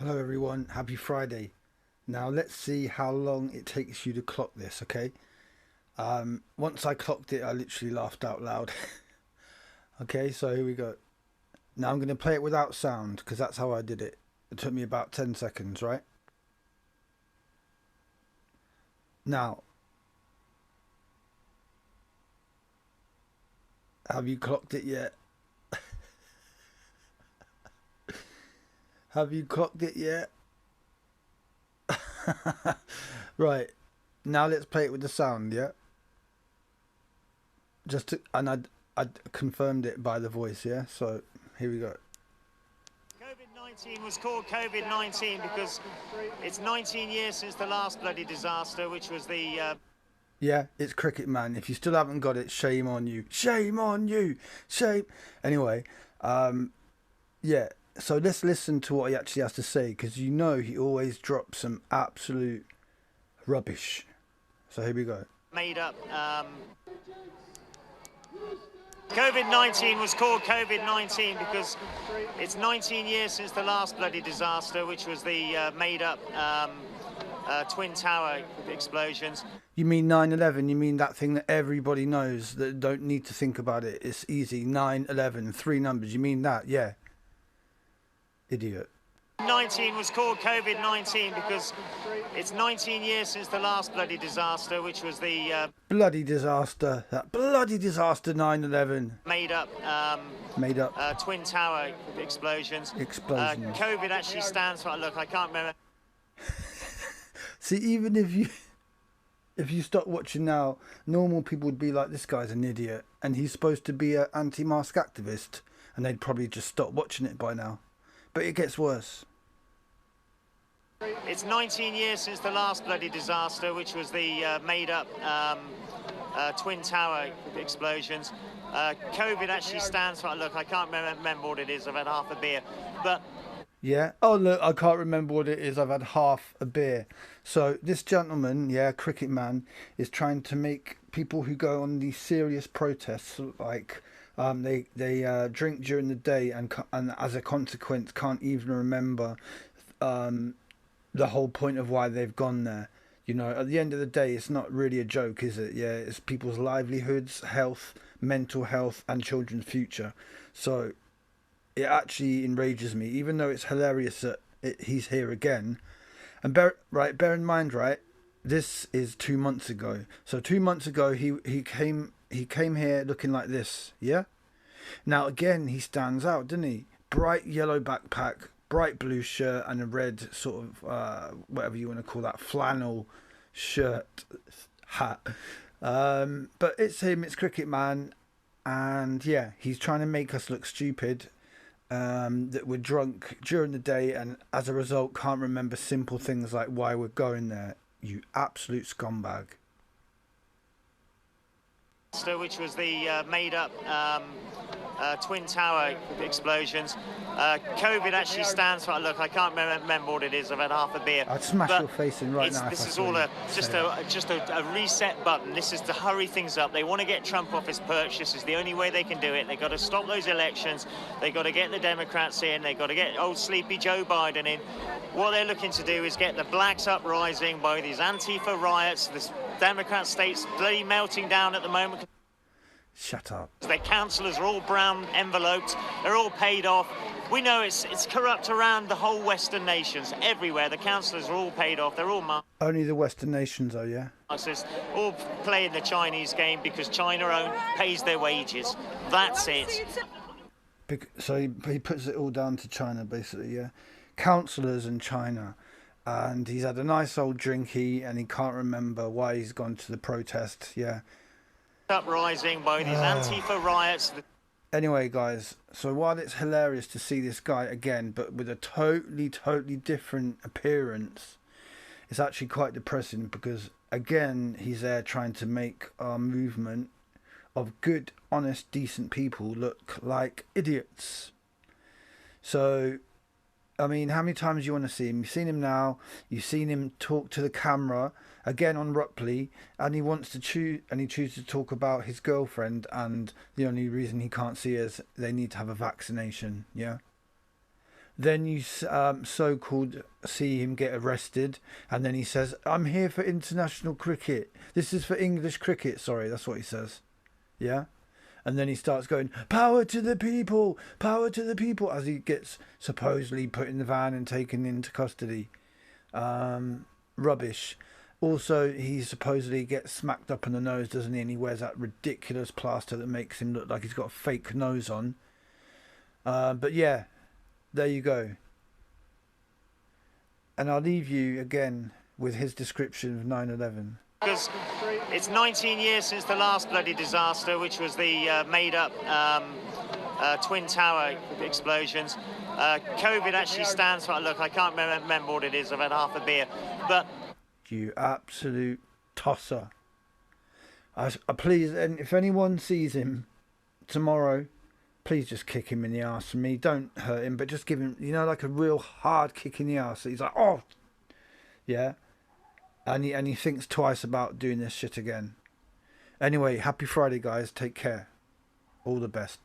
Hello everyone, happy Friday. Now let's see how long it takes you to clock this, okay? Once I clocked it, I literally laughed out loud. Okay, so here we go. Now I'm going to play it without sound because that's how I did it. It took me about 10 seconds, right? Now, have you clocked it yet? Have you clocked it yet? Right, now let's play it with the sound, yeah? I confirmed it by the voice, yeah? So here we go. COVID-19 was called COVID-19 because it's 19 years since the last bloody disaster, which was the... Yeah, it's Cricket Man. If you still haven't got it, shame on you. Shame on you. Shame. Anyway, yeah. So let's listen to what he actually has to say because you know he always drops some absolute rubbish. So here we go. Made up. COVID-19 was called COVID-19 because it's 19 years since the last bloody disaster, which was the made-up Twin Tower explosions. You mean 9/11? You mean that thing that everybody knows that don't need to think about it? It's easy. 9/11, three numbers. You mean that? Yeah. Idiot. 19 was called COVID-19 because it's 19 years since the last bloody disaster, which was the bloody disaster. That bloody disaster 9/11. Made up Twin Tower explosions. COVID actually stands for, look, I can't remember. See, even if you stop watching now, normal people would be like, this guy's an idiot and he's supposed to be an anti-mask activist, and they'd probably just stop watching it by now. But it gets worse. It's 19 years since the last bloody disaster, which was the made-up Twin Tower explosions. COVID actually stands for, look, I can't remember what it is, I've had half a beer. But yeah, oh look, I can't remember what it is, I've had half a beer. So this gentleman, yeah, Cricket Man, is trying to make people who go on these serious protests, like they drink during the day and as a consequence can't even remember the whole point of why they've gone there. You know, at the end of the day, it's not really a joke, is it? Yeah, it's people's livelihoods, health, mental health, and children's future. So it actually enrages me, even though it's hilarious that he's here again. And bear in mind, right? This is 2 months ago. So 2 months ago, he came here looking like this, yeah? Now, again, he stands out, doesn't he? Bright yellow backpack, bright blue shirt, and a red sort of, whatever you want to call that, flannel shirt, hat. But it's him, it's Cricket Man. And, yeah, he's trying to make us look stupid, that we're drunk during the day and, as a result, can't remember simple things like why we're going there. You absolute scumbag. Which was the made-up Twin Tower explosions. COVID actually stands for, look, I can't remember what it is, I've had half a beer. I'd smash your face in right now. This is all just a reset button. This is to hurry things up. They want to get Trump off his perch. This is the only way they can do it. They've got to stop those elections. They've got to get the Democrats in. They've got to get old sleepy Joe Biden in. What they're looking to do is get the blacks uprising by these Antifa riots. This Democrat state's bloody melting down at the moment. Shut up. Their councillors are all brown enveloped. They're all paid off. We know it's corrupt around the whole Western nations. Everywhere, the councillors are all paid off. They're all only the Western nations, are, yeah? All playing the Chinese game because China pays their wages. That's it. So he puts it all down to China, basically, yeah? Councillors in China. And he's had a nice old drinky and he can't remember why he's gone to the protest, yeah? Uprising by these Antifa riots. Anyway, guys, so while it's hilarious to see this guy again, but with a totally different appearance, it's actually quite depressing because, again, he's there trying to make our movement of good, honest, decent people look like idiots. So, I mean, how many times do you want to see him? You've seen him now. You've seen him talk to the camera again on Rupley, and he wants to chooses to talk about his girlfriend, and the only reason he can't see is they need to have a vaccination. Yeah. Then you so-called see him get arrested, and then he says, "I'm here for international cricket. This is for English cricket." Sorry, that's what he says. Yeah, and then he starts going, "Power to the people, power to the people," as he gets supposedly put in the van and taken into custody. Rubbish. Also, he supposedly gets smacked up in the nose, doesn't he? And he wears that ridiculous plaster that makes him look like he's got a fake nose on. But yeah, there you go. And I'll leave you again with his description of 9/11. Because it's 19 years since the last bloody disaster, which was the made-up Twin Tower explosions. COVID actually stands for, look, I can't remember what it is, I've had half a beer, but... You absolute tosser. Please, and if anyone sees him tomorrow, please just kick him in the arse for me. Don't hurt him, but just give him, like a real hard kick in the arse. He's like, oh, yeah. And he thinks twice about doing this shit again. Anyway, happy Friday, guys. Take care. All the best.